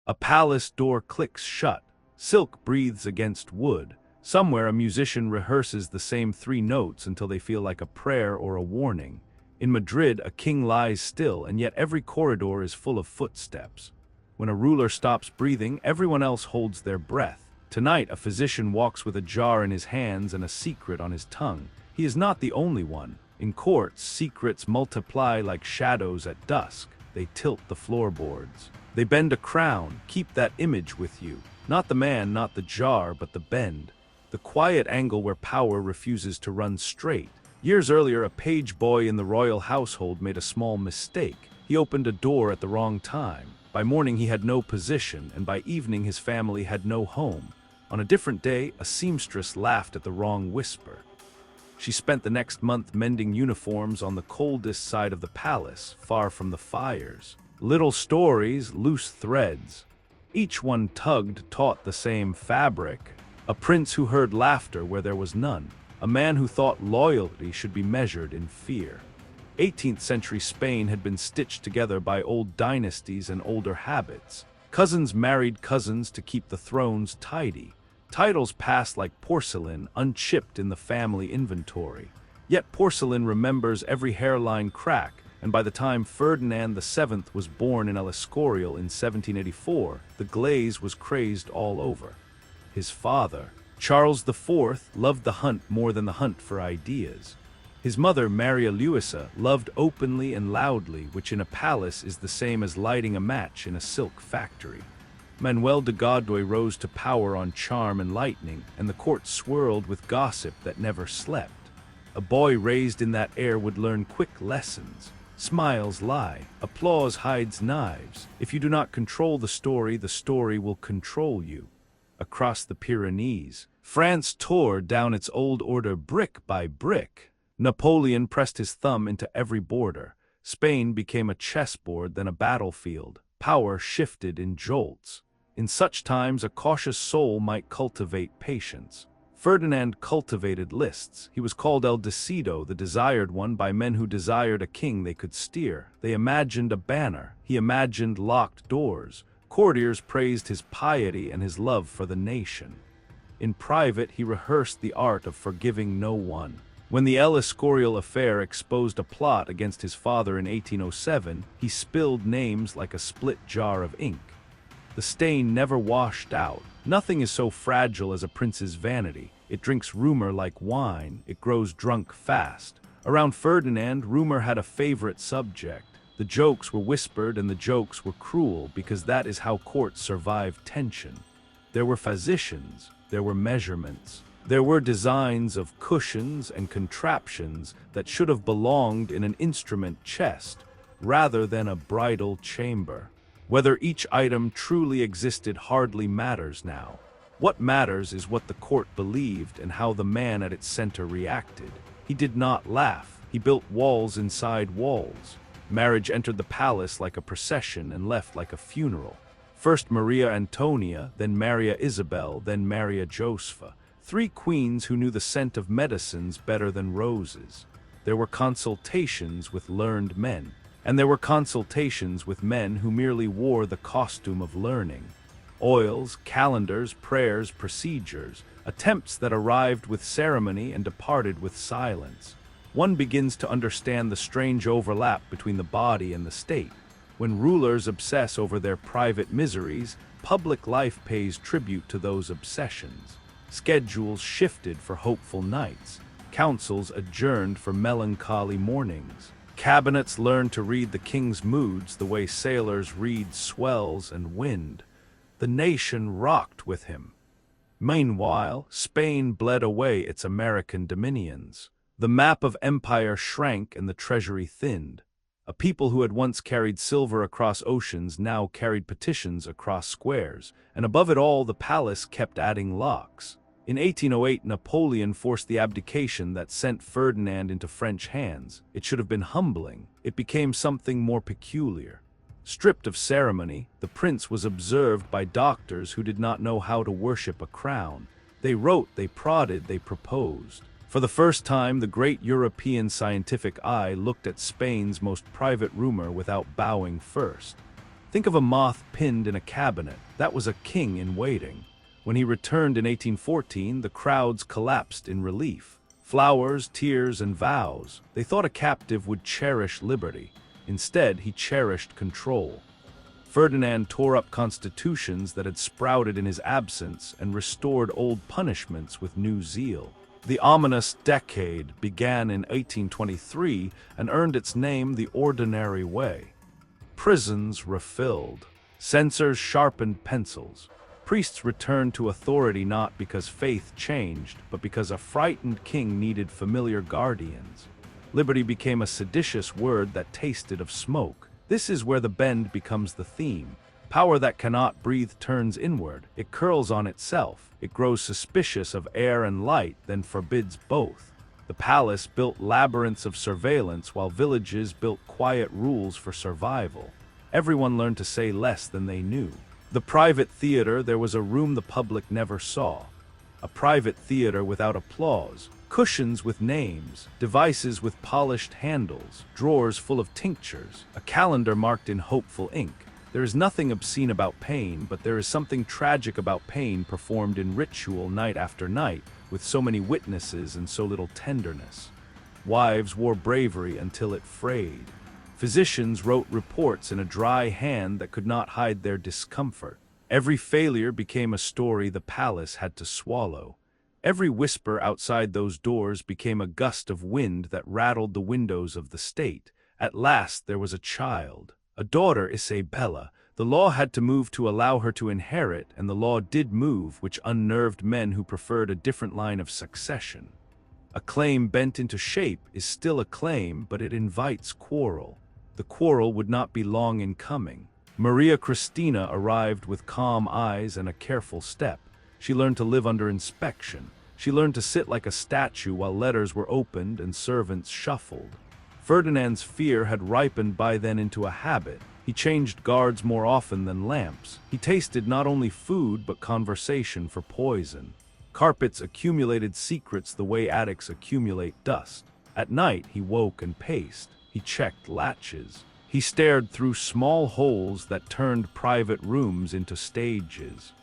A palace door clicks shut. Silk breathes against wood. Somewhere a musician rehearses the same 3 notes until they feel like a prayer or a warning. In Madrid, a king lies still, and yet every corridor is full of footsteps. When a ruler stops breathing, everyone else holds their breath. Tonight, a physician walks with a jar in his hands and a secret on his tongue. He is not the only one. In courts, secrets multiply like shadows at dusk. They tilt the floorboards. They bend a crown. Keep that image with you. Not the man, not the jar, but the bend. The quiet angle where power refuses to run straight. Years earlier, a page boy in the royal household made a small mistake. He opened a door at the wrong time. By morning he had no position, and by evening his family had no home. On a different day, a seamstress laughed at the wrong whisper. She spent the next month mending uniforms on the coldest side of the palace, far from the fires. Little stories, loose threads. Each one tugged taut the same fabric. A prince who heard laughter where there was none. A man who thought loyalty should be measured in fear. 18th century Spain had been stitched together by old dynasties and older habits. Cousins married cousins to keep the thrones tidy. Titles passed like porcelain, unchipped in the family inventory. Yet porcelain remembers every hairline crack, and by the time Ferdinand VII was born in El Escorial in 1784, the glaze was crazed all over. His father, Charles IV, loved the hunt more than the hunt for ideas. His mother, Maria Luisa, loved openly and loudly, which in a palace is the same as lighting a match in a silk factory. Manuel de Godoy rose to power on charm and lightning, and the court swirled with gossip that never slept. A boy raised in that air would learn quick lessons. Smiles lie, applause hides knives. If you do not control the story will control you. Across the Pyrenees, France tore down its old order brick by brick. Napoleon pressed his thumb into every border. Spain became a chessboard, then a battlefield. Power shifted in jolts. In such times, a cautious soul might cultivate patience. Ferdinand cultivated lists. He was called El Deseado, the desired one, by men who desired a king they could steer. They imagined a banner. He imagined locked doors. Courtiers praised his piety and his love for the nation. In private, he rehearsed the art of forgiving no one. When the El Escorial affair exposed a plot against his father in 1807, he spilled names like a split jar of ink. The stain never washed out. Nothing is so fragile as a prince's vanity. It drinks rumor like wine. It grows drunk fast. Around Ferdinand, rumor had a favorite subject. The jokes were whispered and the jokes were cruel, because that is how courts survived tension. There were physicians. There were measurements. There were designs of cushions and contraptions that should have belonged in an instrument chest rather than a bridal chamber. Whether each item truly existed hardly matters now. What matters is what the court believed and how the man at its center reacted. He did not laugh. He built walls inside walls. Marriage entered the palace like a procession and left like a funeral. First Maria Antonia, then Maria Isabel, then Maria Josepha. 3 queens who knew the scent of medicines better than roses. There were consultations with learned men, and there were consultations with men who merely wore the costume of learning. Oils, calendars, prayers, procedures, attempts that arrived with ceremony and departed with silence. One begins to understand the strange overlap between the body and the state. When rulers obsess over their private miseries, public life pays tribute to those obsessions. Schedules shifted for hopeful nights. Councils adjourned for melancholy mornings. Cabinets learned to read the king's moods the way sailors read swells and wind. The nation rocked with him. Meanwhile, Spain bled away its American dominions. The map of empire shrank and the treasury thinned. A people who had once carried silver across oceans now carried petitions across squares, and above it all the palace kept adding locks. In 1808, Napoleon forced the abdication that sent Ferdinand into French hands. It should have been humbling. It became something more peculiar. Stripped of ceremony, the prince was observed by doctors who did not know how to worship a crown. They wrote, they prodded, they proposed. For the first time, the great European scientific eye looked at Spain's most private rumor without bowing first. Think of a moth pinned in a cabinet. That was a king in waiting. When he returned in 1814, the crowds collapsed in relief. Flowers, tears, and vows. They thought a captive would cherish liberty. Instead, he cherished control. Ferdinand tore up constitutions that had sprouted in his absence and restored old punishments with new zeal. The ominous decade began in 1823 and earned its name the ordinary way. Prisons refilled. Censors sharpened pencils. Priests returned to authority not because faith changed, but because a frightened king needed familiar guardians. Liberty became a seditious word that tasted of smoke. This is where the bend becomes the theme. Power that cannot breathe turns inward. It curls on itself. It grows suspicious of air and light, then forbids both. The palace built labyrinths of surveillance while villages built quiet rules for survival. Everyone learned to say less than they knew. The private theater, there was a room the public never saw. A private theater without applause. Cushions with names, devices with polished handles, drawers full of tinctures, a calendar marked in hopeful ink. There is nothing obscene about pain, but there is something tragic about pain performed in ritual night after night, with so many witnesses and so little tenderness. Wives wore bravery until it frayed. Physicians wrote reports in a dry hand that could not hide their discomfort. Every failure became a story the palace had to swallow. Every whisper outside those doors became a gust of wind that rattled the windows of the state. At last there was a child, a daughter, Isabella. The law had to move to allow her to inherit, and the law did move, which unnerved men who preferred a different line of succession. A claim bent into shape is still a claim, but it invites quarrel. The quarrel would not be long in coming. Maria Cristina arrived with calm eyes and a careful step. She learned to live under inspection. She learned to sit like a statue while letters were opened and servants shuffled. Ferdinand's fear had ripened by then into a habit. He changed guards more often than lamps. He tasted not only food but conversation for poison. Carpets accumulated secrets the way attics accumulate dust. At night he woke and paced. He checked latches. He stared through small holes that turned private rooms into stages.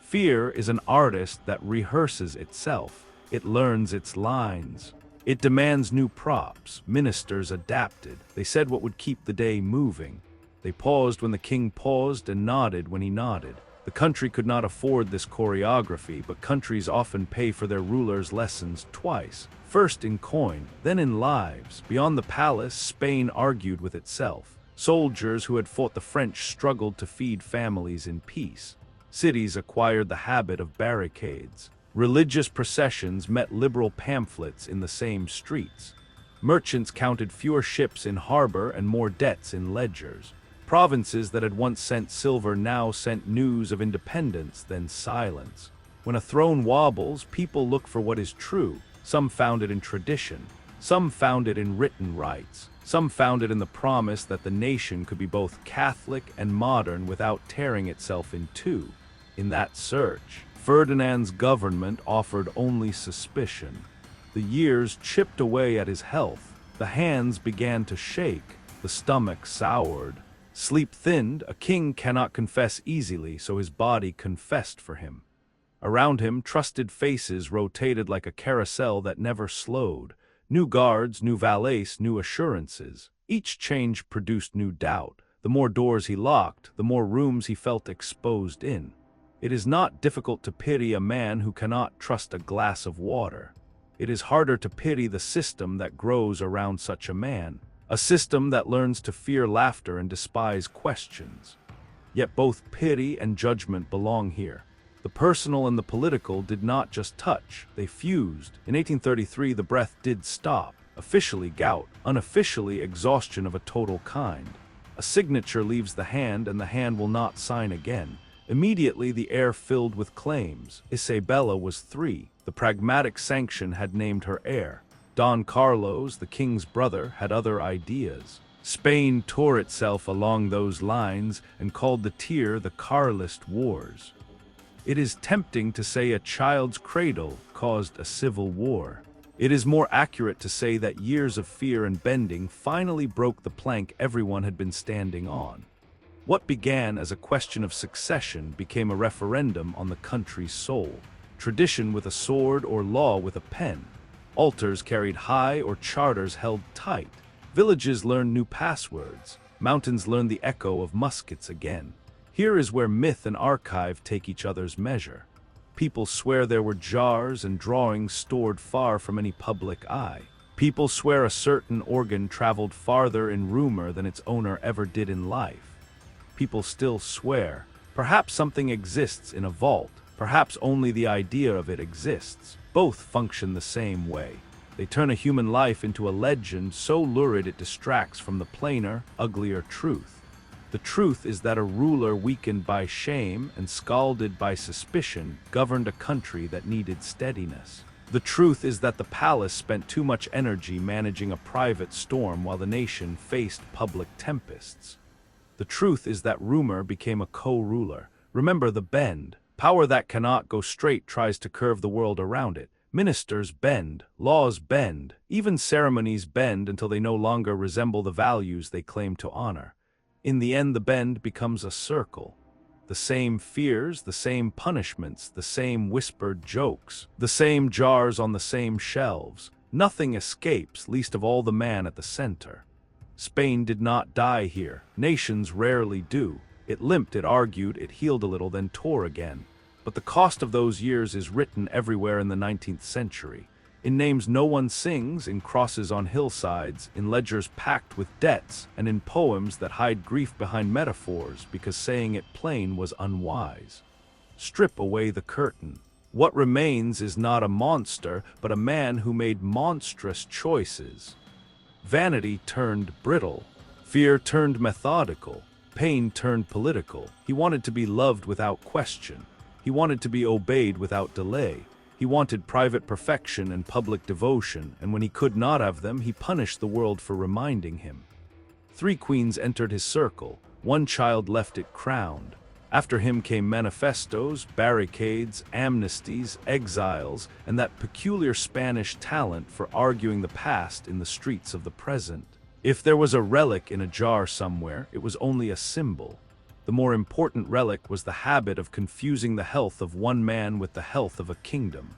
Fear is an artist that rehearses itself. It learns its lines. It demands new props. Ministers adapted. They said what would keep the day moving. They paused when the king paused and nodded when he nodded. The country could not afford this choreography, but countries often pay for their rulers' lessons twice. First in coin, then in lives. Beyond the palace, Spain argued with itself. Soldiers who had fought the French struggled to feed families in peace. Cities acquired the habit of barricades. Religious processions met liberal pamphlets in the same streets. Merchants counted fewer ships in harbor and more debts in ledgers. Provinces that had once sent silver now sent news of independence, then silence. When a throne wobbles, people look for what is true. Some found it in tradition. Some found it in written rights. Some found it in the promise that the nation could be both Catholic and modern without tearing itself in two. In that search, Ferdinand's government offered only suspicion. The years chipped away at his health. The hands began to shake. The stomach soured. Sleep thinned. A king cannot confess easily, so his body confessed for him. Around him, trusted faces rotated like a carousel that never slowed. New guards, new valets, new assurances. Each change produced new doubt. The more doors he locked, the more rooms he felt exposed in. It is not difficult to pity a man who cannot trust a glass of water. It is harder to pity the system that grows around such a man. A system that learns to fear laughter and despise questions. Yet both pity and judgment belong here. The personal and the political did not just touch, they fused. In 1833 the breath did stop. Officially gout, unofficially exhaustion of a total kind. A signature leaves the hand and the hand will not sign again. Immediately the air filled with claims. Isabella was 3. The pragmatic sanction had named her heir. Don Carlos, the king's brother, had other ideas. Spain tore itself along those lines and called the tier the Carlist Wars. It is tempting to say a child's cradle caused a civil war. It is more accurate to say that years of fear and bending finally broke the plank everyone had been standing on. What began as a question of succession became a referendum on the country's soul. Tradition with a sword or law with a pen. Altars carried high or charters held tight. Villages learned new passwords. Mountains learned the echo of muskets again. Here is where myth and archive take each other's measure. People swear there were jars and drawings stored far from any public eye. People swear a certain organ traveled farther in rumor than its owner ever did in life. People still swear. Perhaps something exists in a vault. Perhaps only the idea of it exists. Both function the same way. They turn a human life into a legend so lurid it distracts from the plainer, uglier truth. The truth is that a ruler weakened by shame and scalded by suspicion governed a country that needed steadiness. The truth is that the palace spent too much energy managing a private storm while the nation faced public tempests. The truth is that rumor became a co-ruler. Remember the bend. Power that cannot go straight tries to curve the world around it. Ministers bend, laws bend, even ceremonies bend until they no longer resemble the values they claim to honor. In the end, the bend becomes a circle. The same fears, the same punishments, the same whispered jokes, the same jars on the same shelves. Nothing escapes, least of all the man at the center. Spain did not die here. Nations rarely do. It limped, it argued, it healed a little, then tore again. But the cost of those years is written everywhere in the 19th century. In names no one sings, in crosses on hillsides, in ledgers packed with debts, and in poems that hide grief behind metaphors because saying it plain was unwise. Strip away the curtain. What remains is not a monster, but a man who made monstrous choices. Vanity turned brittle. Fear turned methodical. Pain turned political. He wanted to be loved without question. He wanted to be obeyed without delay. He wanted private perfection and public devotion, and when he could not have them, he punished the world for reminding him. 3 queens entered his circle. 1 child left it crowned. After him came manifestos, barricades, amnesties, exiles, and that peculiar Spanish talent for arguing the past in the streets of the present. If there was a relic in a jar somewhere, it was only a symbol. The more important relic was the habit of confusing the health of one man with the health of a kingdom.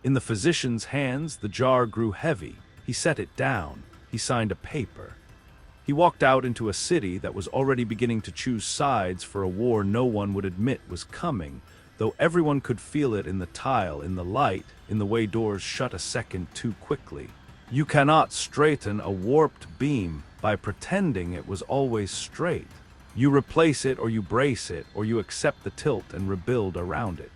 In the physician's hands, the jar grew heavy. He set it down. He signed a paper. He walked out into a city that was already beginning to choose sides for a war no one would admit was coming, though everyone could feel it in the tile, in the light, in the way doors shut a second too quickly. You cannot straighten a warped beam by pretending it was always straight. You replace it or you brace it, or you accept the tilt and rebuild around it.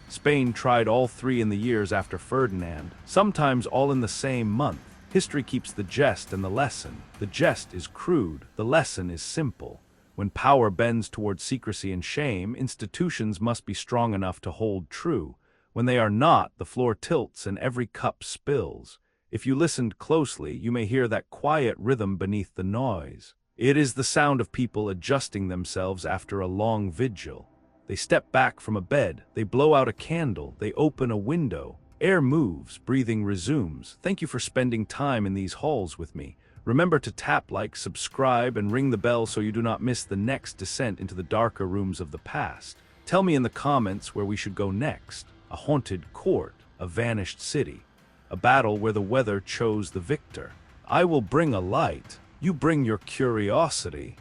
Spain tried all 3 in the years after Ferdinand, sometimes all in the same month. History keeps the jest and the lesson. The jest is crude, the lesson is simple. When power bends toward secrecy and shame, institutions must be strong enough to hold true. When they are not, the floor tilts and every cup spills. If you listened closely, you may hear that quiet rhythm beneath the noise. It is the sound of people adjusting themselves after a long vigil. They step back from a bed, they blow out a candle, they open a window. Air moves, breathing resumes. Thank you for spending time in these halls with me. Remember to tap like, subscribe, and ring the bell so you do not miss the next descent into the darker rooms of the past. Tell me in the comments where we should go next. A haunted court, a vanished city, a battle where the weather chose the victor. I will bring a light. You bring your curiosity.